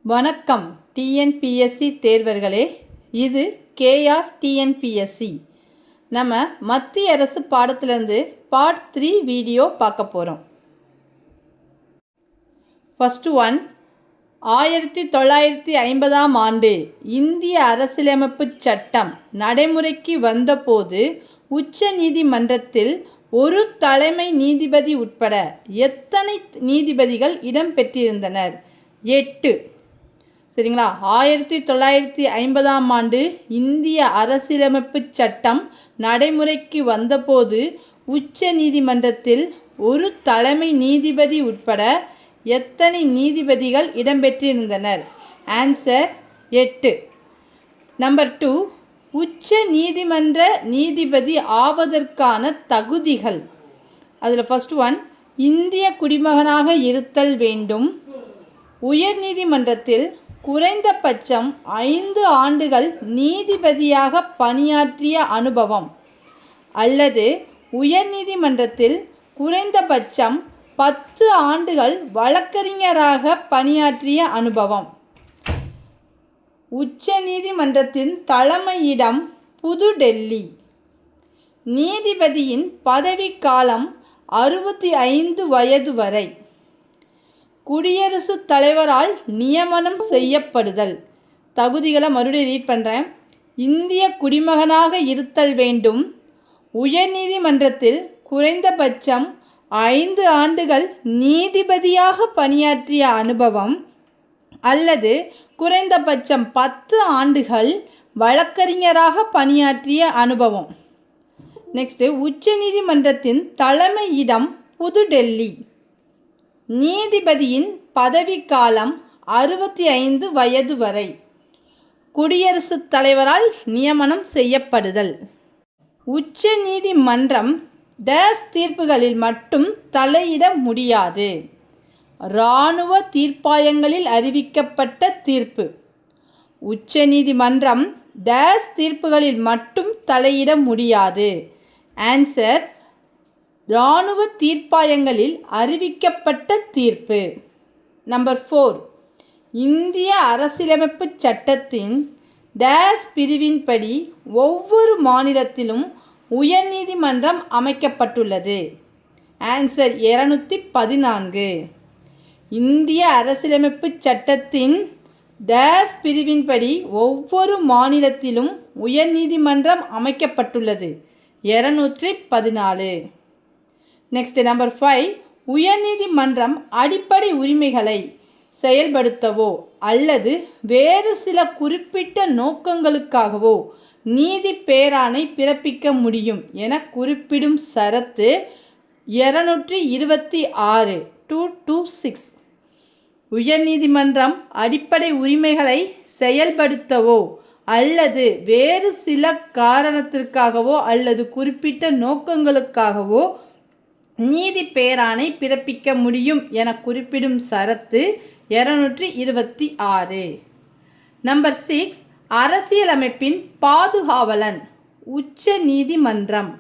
வணக்கம் டிஎன்பிஎஸ்சி தேர்வர்களே. இது KR TNPSC. நம்ம மத்திய அரசு பாடத்திலேருந்து பார்ட் 3 வீடியோ பார்க்க போகிறோம். ஃபஸ்ட்டு ஒன், 1950ஆம் ஆண்டு இந்திய அரசியலமைப்பு சட்டம் நடைமுறைக்கு வந்தபோது உச்ச நீதிமன்றத்தில் ஒரு தலைமை நீதிபதி உட்பட எத்தனை நீதிபதிகள் இடம்பெற்றிருந்தனர்? 8. சரிங்களா? 1950ஆம் ஆண்டு இந்திய அரசியலமைப்பு சட்டம் நடைமுறைக்கு வந்தபோது உச்ச நீதிமன்றத்தில் ஒரு தலைமை நீதிபதி உட்பட எத்தனை நீதிபதிகள் இடம்பெற்றிருந்தனர்? ஆன்சர் 8. நம்பர் 2, உச்ச நீதிமன்ற நீதிபதி ஆவதற்கான தகுதிகள். அதில் ஃபஸ்ட் ஒன், இந்திய குடிமகனாக இருத்தல் வேண்டும், உயர்நீதிமன்றத்தில் குறைந்தபட்சம் 5 ஆண்டுகள் நீதிபதியாக பணியாற்றிய அனுபவம், அல்லது உயர்நீதிமன்றத்தில் குறைந்தபட்சம் 10 ஆண்டுகள் வழக்கறிஞராக பணியாற்றிய அனுபவம். உச்ச நீதிமன்றத்தின் தலைமையிடம் புதுடெல்லி. நீதிபதியின் பதவிக்காலம் 65 வயது வரை. குடியரசுத் தலைவரால் நியமனம் செய்யப்படுதல். தகுதிகளை மறுபடியும் ரீட் பண்ணுறேன். இந்திய குடிமகனாக இருத்தல் வேண்டும், உயர்நீதிமன்றத்தில் குறைந்தபட்சம் 5 ஆண்டுகள் நீதிபதியாக பணியாற்றிய அனுபவம், அல்லது குறைந்தபட்சம் 10 ஆண்டுகள் வழக்கறிஞராக பணியாற்றிய அனுபவம். நெக்ஸ்ட்டு, உச்ச நீதிமன்றத்தின் தலைமையிடம் புதுடெல்லி. நீதிபதியின் பதவிக்காலம் 65 வயது வரை. குடியரசுத் தலைவரால் நியமனம் செய்யப்படுதல். உச்ச நீதிமன்றம் டேஸ் தீர்ப்புகளில் மட்டும் தலையிட முடியாது. இராணுவ தீர்ப்பாயங்களில் அறிவிக்கப்பட்ட தீர்ப்பு. உச்ச நீதிமன்றம் டேஸ் தீர்ப்புகளில் மட்டும் தலையிட முடியாது. ஆன்சர், இராணுவ தீர்ப்பாயங்களில் அறிவிக்கப்பட்ட தீர்ப்பு. நம்பர் 4, இந்திய அரசியலமைப்பு சட்டத்தின் டேஸ் பிரிவின்படி ஒவ்வொரு மாநிலத்திலும் உயர்நீதிமன்றம் அமைக்கப்பட்டுள்ளது. ஆன்சர் 214. இந்திய அரசியலமைப்பு சட்டத்தின் டேஸ் பிரிவின்படி ஒவ்வொரு மாநிலத்திலும் உயர்நீதிமன்றம் அமைக்கப்பட்டுள்ளது. 214. நெக்ஸ்ட் நம்பர் 5, உயர்நீதிமன்றம் அடிப்படை உரிமைகளை செயல்படுத்தவோ அல்லது வேறு சில குறிப்பிட்ட நோக்கங்களுக்காகவோ நீதி பேராணை பிறப்பிக்க முடியும் என குறிப்பிடும் சரத்து 226. 226. உயர்நீதிமன்றம் அடிப்படை உரிமைகளை செயல்படுத்தவோ அல்லது வேறு சில காரணத்திற்காகவோ அல்லது குறிப்பிட்ட நோக்கங்களுக்காகவோ நீதி பேராணை பிறப்பிக்க முடியும் என குறிப்பிடும் சரத்து 226. நம்பர் 6, அரசியலமைப்பின் பாதுகாவலன் உச்ச நீதிமன்றம்.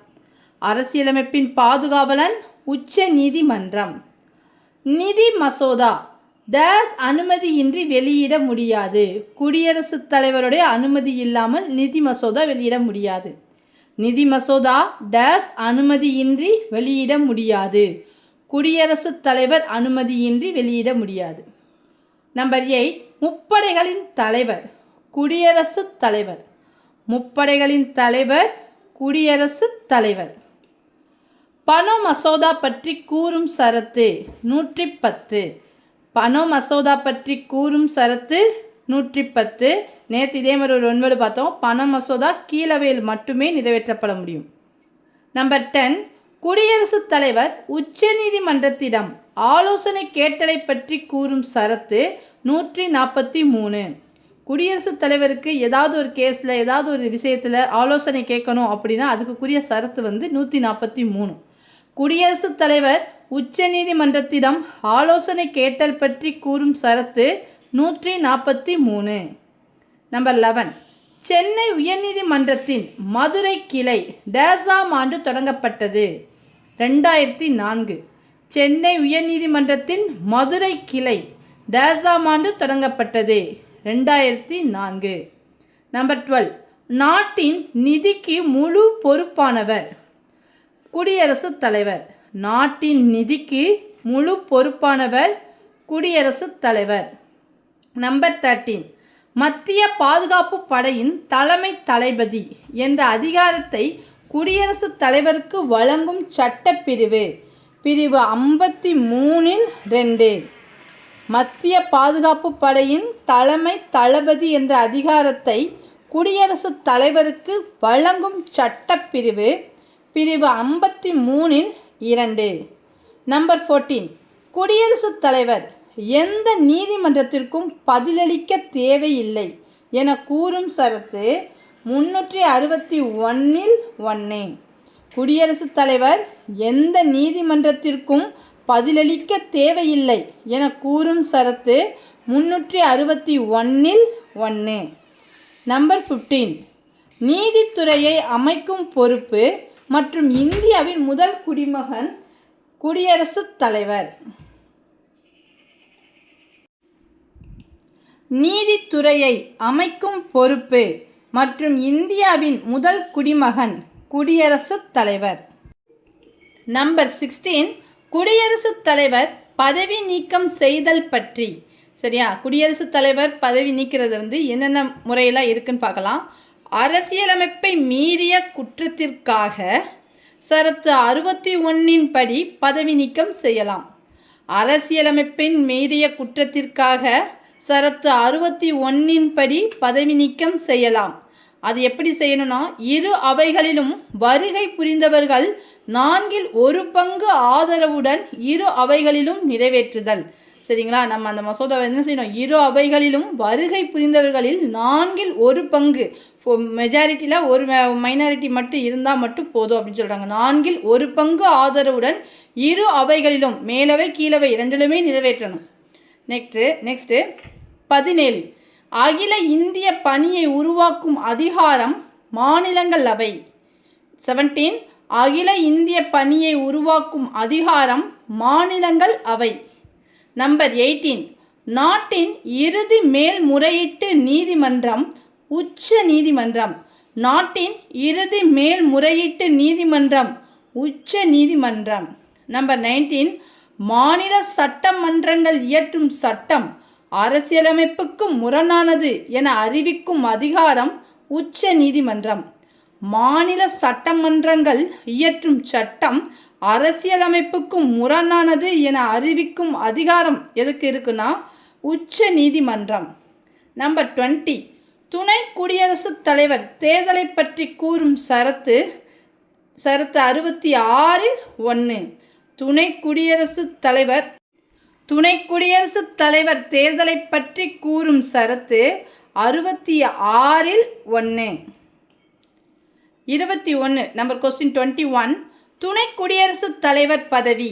அரசியலமைப்பின் பாதுகாவலன் உச்ச நீதிமன்றம். நிதி மசோதா டேஸ் அனுமதியின்றி வெளியிட முடியாது. குடியரசுத் தலைவருடைய அனுமதி இல்லாமல் நிதி மசோதா வெளியிட முடியாது. நிதி மசோதா டேஸ் அனுமதியின்றி வெளியிட முடியாது. குடியரசுத் தலைவர் அனுமதியின்றி வெளியிட முடியாது. நம்பர் 8, முப்படைகளின் தலைவர் குடியரசுத் தலைவர். முப்படைகளின் தலைவர் குடியரசுத் தலைவர். பண மசோதா பற்றி கூறும் சரத்து 110. பண மசோதா பற்றி கூறும் சரத்து 110. நேற்று இதே மாதிரி ஒரு 9 பார்த்தோம். பண மசோதா கீழவையில் மட்டுமே நிறைவேற்றப்பட முடியும். நம்பர் 10, குடியரசுத் தலைவர் உச்ச நீதிமன்றத்திடம் ஆலோசனை கேட்டலை பற்றி கூறும் சரத்து 143. குடியரசுத் தலைவருக்கு ஏதாவது ஒரு கேஸில் ஏதாவது ஒரு விஷயத்தில் ஆலோசனை கேட்கணும் அப்படின்னா அதுக்குரிய சரத்து 143. குடியரசுத் தலைவர் உச்ச நீதிமன்றத்திடம் ஆலோசனை கேட்டல் பற்றி கூறும் சரத்து 143. நம்பர் 11, சென்னை உயர்நீதிமன்றத்தின் மதுரை கிளை டேஸாம் ஆண்டு தொடங்கப்பட்டது? 2004. சென்னை உயர்நீதிமன்றத்தின் மதுரை கிளை டேஸாம் ஆண்டு தொடங்கப்பட்டது? 2004. நம்பர் 12. நாட்டின் நிதிக்கு முழு பொறுப்பானவர்? குடியரசுத் தலைவர். நாட்டின் நிதிக்கு முழு பொறுப்பானவர் குடியரசுத் தலைவர். நம்பர் 13. மத்திய பாதுகாப்பு படையின் தலைமை தளபதி என்ற அதிகாரத்தை குடியரசுத் தலைவருக்கு வழங்கும் சட்டப்பிரிவு? பிரிவு 53(2). மத்திய பாதுகாப்பு படையின் தலைமை தளபதி என்ற அதிகாரத்தை குடியரசுத் தலைவருக்கு வழங்கும் சட்டப்பிரிவு? பிரிவு 53(2). நம்பர் 14. குடியரசுத் தலைவர் எந்த நீதிமன்றத்திற்கும் பதிலளிக்க தேவையில்லை என கூறும் சரத்து 361(1). குடியரசுத் தலைவர் எந்த நீதிமன்றத்திற்கும் பதிலளிக்க தேவையில்லை என கூறும் சரத்து 361(1). நம்பர் 15. நீதித்துறையை அமைக்கும் பொறுப்பு மற்றும் இந்தியாவின் முதல் குடிமகன் குடியரசுத் தலைவர். நீதித்துறையை அமைக்கும் பொறுப்பு மற்றும் இந்தியாவின் முதல் குடிமகன் குடியரசுத் தலைவர். நம்பர் 16. குடியரசுத் தலைவர் பதவி நீக்கம் செய்தல் பற்றி. சரியா? குடியரசுத் தலைவர் பதவி நீக்கிறது என்னென்ன முறையெல்லாம் இருக்குன்னு பார்க்கலாம். அரசியலமைப்பை மீறிய குற்றத்திற்காக சரத்து 61 படி பதவி நீக்கம் செய்யலாம். அரசியலமைப்பின் மீறிய குற்றத்திற்காக சரத்து 61 படி பதவி நீக்கம் செய்யலாம். அது எப்படி செய்யணும்னா, இரு அவைகளிலும் வருகை புரிந்தவர்கள் 1/4 ஆதரவுடன் இரு அவைகளிலும் நிறைவேற்றுதல். சரிங்களா? நம்ம அந்த மசோதாவை என்ன செய்யணும்? இரு அவைகளிலும் வருகை புரிந்தவர்களில் 1/4 மெஜாரிட்டியில் ஒரு மைனாரிட்டி மட்டும் இருந்தால் மட்டும் போதும் அப்படின்னு சொல்கிறாங்க. 1/4 ஆதரவுடன் இரு அவைகளிலும், மேலவை கீழவை இரண்டிலுமே நிறைவேற்றணும். நெக்ஸ்ட்டு 17. அகில இந்திய பணியை உருவாக்கும் அதிகாரம் மாநிலங்களவை. 17. அகில இந்திய பணியை உருவாக்கும் அதிகாரம் மாநிலங்கள் அவை. நம்பர் 18. நாட்டின் இறுதி மேல்முறையீட்டு நீதிமன்றம் உச்ச நீதிமன்றம். நாட்டின் இறுதி மேல்முறையீட்டு நீதிமன்றம் உச்ச நீதிமன்றம். நம்பர் 19. மாநில சட்டமன்றங்கள் இயற்றும் சட்டம் அரசியலமைப்புக்கு முரணானது என அறிவிக்கும் அதிகாரம் உச்ச நீதிமன்றம். மாநில சட்டமன்றங்கள் இயற்றும் சட்டம் அரசியலமைப்புக்கு முரணானது என அறிவிக்கும் அதிகாரம் எதுக்கு இருக்குன்னா உச்ச நீதிமன்றம். நம்பர் 20. துணை குடியரசுத் தலைவர் தேர்தலை பற்றி கூறும் சரத்து 66(1). துணை குடியரசுத் தலைவர் தேர்தலை பற்றி கூறும் சரத்து 66(1). 21. Number question 21. துணை குடியரசுத் தலைவர் பதவி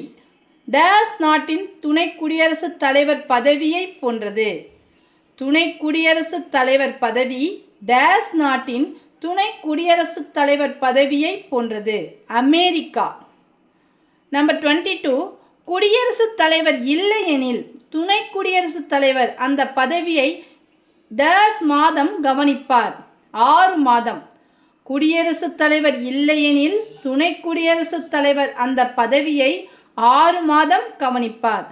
டேஸ் நாட்டின் துணை குடியரசுத் தலைவர் பதவியை போன்றது. துணை குடியரசுத் தலைவர் பதவி டேஸ் நாட்டின் துணை குடியரசுத் தலைவர் பதவியை போன்றது. அமெரிக்கா. நம்பர் 22. குடியரசுத் தலைவர் இல்லையெனில் துணை குடியரசுத் தலைவர் அந்த பதவியை டேஸ் மாதம் கவனிப்பார். 6 மாதம். குடியரசுத் தலைவர் இல்லையெனில் துணை குடியரசுத் தலைவர் அந்த பதவியை 6 மாதம் கவனிப்பார்.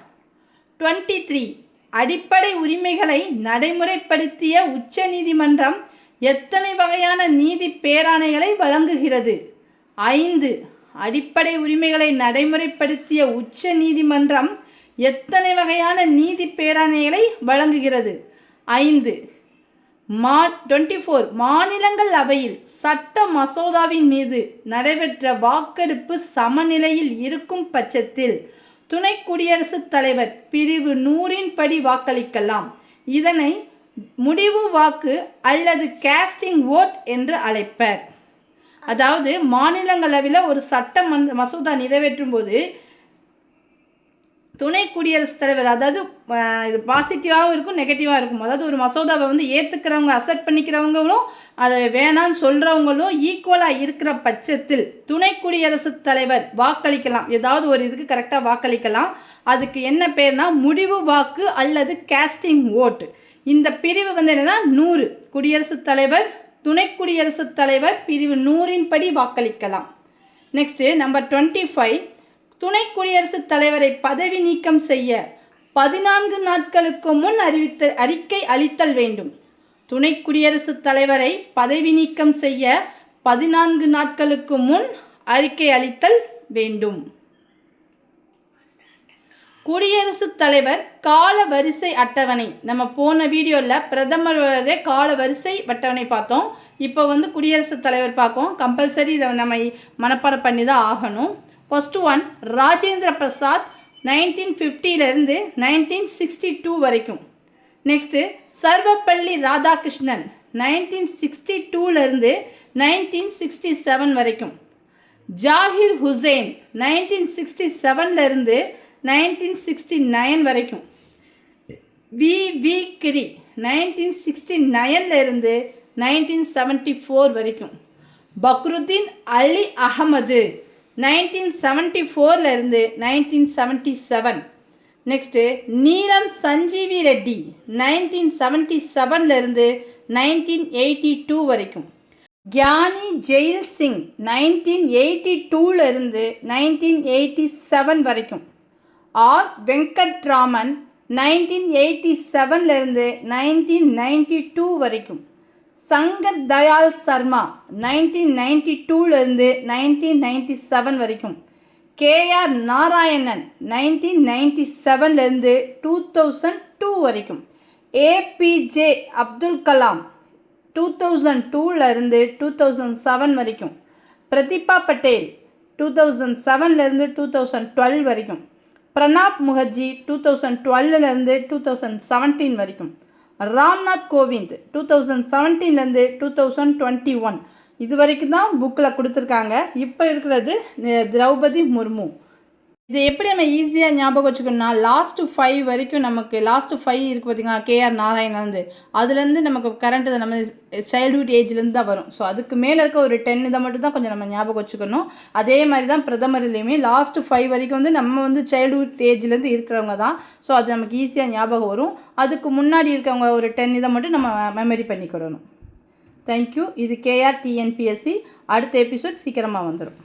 23. அடிப்படை உரிமைகளை நடைமுறைப்படுத்திய உச்ச நீதிமன்றம் எத்தனை வகையான நீதி பேராணைகளை வழங்குகிறது? 5. அடிப்படை உரிமைகளை நடைமுறைப்படுத்திய உச்ச நீதிமன்றம் எத்தனை வகையான நீதி பேராணைகளை வழங்குகிறது? 5. 24. மாநிலங்கள் அவையில் சட்ட மசோதாவின் மீது நடைபெற்ற வாக்கெடுப்பு சமநிலையில் இருக்கும் பட்சத்தில் துணை குடியரசுத் தலைவர் பிரிவு 100 படி வாக்களிக்கலாம். இதனை முடிவு வாக்கு அல்லது கேஸ்டிங் ஓட் என்று அழைப்பர். அதாவது மாநிலங்களவையில் ஒரு சட்ட மசோதா நிறைவேற்றும் போது துணை குடியரசுத் தலைவர், அதாவது இது பாசிட்டிவாகவும் இருக்கும் நெகட்டிவாக இருக்கும். அதாவது ஒரு மசோதாவை வந்து ஏற்றுக்கிறவங்க அக்செப்ட் பண்ணிக்கிறவங்களும் அதை வேணான்னு சொல்கிறவங்களும் ஈக்குவலாக இருக்கிற பட்சத்தில் துணை குடியரசுத் தலைவர் வாக்களிக்கலாம். ஏதாவது ஒரு இதுக்கு கரெக்டாக வாக்களிக்கலாம். அதுக்கு என்ன பேர்னா முடிவு வாக்கு அல்லது கேஸ்டிங் ஓட்டு. இந்த பிரிவு வந்து என்னன்னா 100. குடியரசுத் தலைவர் துணை குடியரசுத் தலைவர் பிரிவு 100 படி வாக்களிக்கலாம். நெக்ஸ்ட்டு நம்பர் 25, துணை குடியரசுத் தலைவரை பதவி நீக்கம் செய்ய 14 நாட்களுக்கு முன் அறிக்கை அளித்தல் வேண்டும். துணை குடியரசுத் தலைவரை பதவி நீக்கம் செய்ய 14 நாட்களுக்கு முன் அறிக்கை அளித்தல் வேண்டும். குடியரசுத் தலைவர் கால வரிசை அட்டவணை. நம்ம போன வீடியோவில் பிரதமருடைய கால வரிசை அட்டவணை பார்த்தோம். இப்போ வந்து குடியரசுத் தலைவர் பார்ப்போம். கம்பல்சரி இதை நம்ம மனப்பாடம் பண்ணி தான் ஆகணும். ஃபர்ஸ்ட் ஒன் ராஜேந்திர பிரசாத் 1950 1962 வரைக்கும். நெக்ஸ்ட்டு சர்வப்பள்ளி ராதாகிருஷ்ணன் 1962 1967 வரைக்கும். ஜாகிர் ஹுசேன் 1967 1969 வரைக்கும். வி கிரி 1969 1974 வரைக்கும். பக்ருதீன் அலி அகமது 1974 1977. நெக்ஸ்ட்டு நீலம் சஞ்சீவி ரெட்டி 1977 1982 வரைக்கும். கியானி ஜெயில் சிங் 1982 1987 வரைக்கும். ஆர் வெங்கட்ராமன் 1987 1992 வரைக்கும். சங்கர் தயாள் சர்மா 1992 1997 வரைக்கும். கேஆர் நாராயணன் 1997 2002 வரைக்கும். ஏபிஜே அப்துல் கலாம் 2002 2007 வரைக்கும். பிரதிபா பட்டேல் 2007 2012 வரைக்கும். பிரணாப் முகர்ஜி 2012 2017 வரைக்கும். ராம்நாத் கோவிந்த் 2017 2021 இது வரைக்கும் தான் புக்கில் கொடுத்துருக்காங்க. இப்போ இருக்கிறது திரௌபதி முர்மு. இது எப்படி நம்ம ஈஸியாக ஞாபகம் வச்சுக்கணும்னா லாஸ்ட்டு 5 வரைக்கும் நமக்கு லாஸ்ட்டு 5 இருக்குது பார்த்திங்கன்னா கேஆர் நாராயணன் அதுலேருந்து நமக்கு கரண்ட் நம்ம சைல்டுஹுட் ஏஜ்லேருந்து தான் வரும். ஸோ அதுக்கு மேலே இருக்க ஒரு 10 இதை மட்டும் தான் கொஞ்சம் நம்ம ஞாபகம் வச்சுக்கணும். அதே மாதிரி தான் பிரதமர்லேயுமே லாஸ்ட்டு 5 வரைக்கும் வந்து நம்ம வந்து சைல்டுஹுட் ஏஜ்லேருந்து இருக்கிறவங்க தான். ஸோ அது நமக்கு ஈஸியாக ஞாபகம் வரும். அதுக்கு முன்னாடி இருக்கவங்க ஒரு 10 இதை மட்டும் நம்ம மெமரி பண்ணிக்கிடணும். தேங்க்யூ. இது கேஆர் டிஎன்பிஎஸ்சி. அடுத்த எபிசோட் சீக்கிரமாக வந்துடும்.